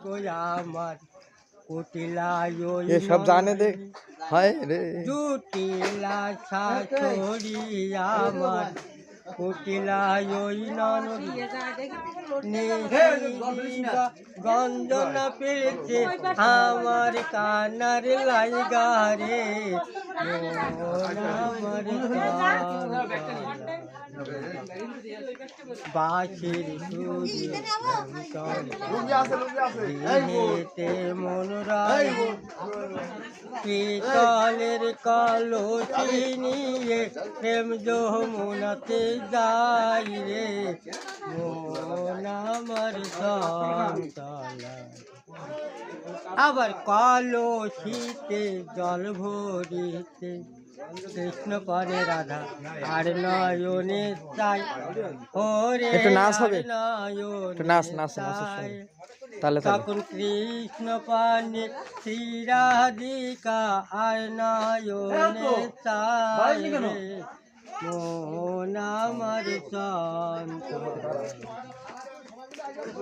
কই আমার কুটিলা ये सब जाने दे हाय रे জুটিলা শাশুড়ি আমার কুটিলা ওই ননদী গঞ্জনা পেয়েছে আমার কানার লাইগা রে আমার বাঁশির সুরিতে মনোরায় পিতলের কলসি নিয়ে প্রেম যমুনাতে যাই রে মন আমার সন্তালা আবার কলসিতে জল ভরিতে কৃষ্ণ করে রাধা আর নয়নে চাই ওরে নয়নে চাই তখন কৃষ্ণ পানে শ্রী রাধিকা আর নয়নে চাই রে মন আমার সন্তান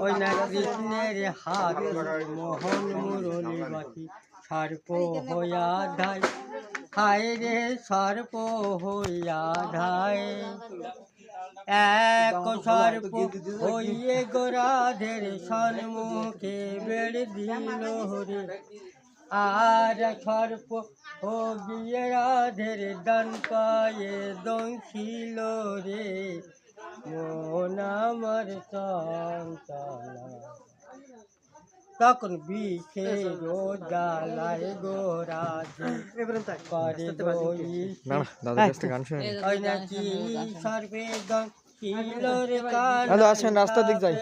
ওই না কৃষ্ণের হাত মোহন মুরলী বাতি সর্প হইয়া ধাই হায় রে সর্প হইয়া ধাই এক সর্প হইয়ে গোরাধের সন্মুখে বেড়ে দিল রে আর সর্প ও গিয়ে রাধের ডান পায়ে দংশিল রে মন আমার সন্তান তখন বিষের জ্বালায় গোরাধে করে নাকি সর্বে ছিল রে কান রাস্তা দিক যাই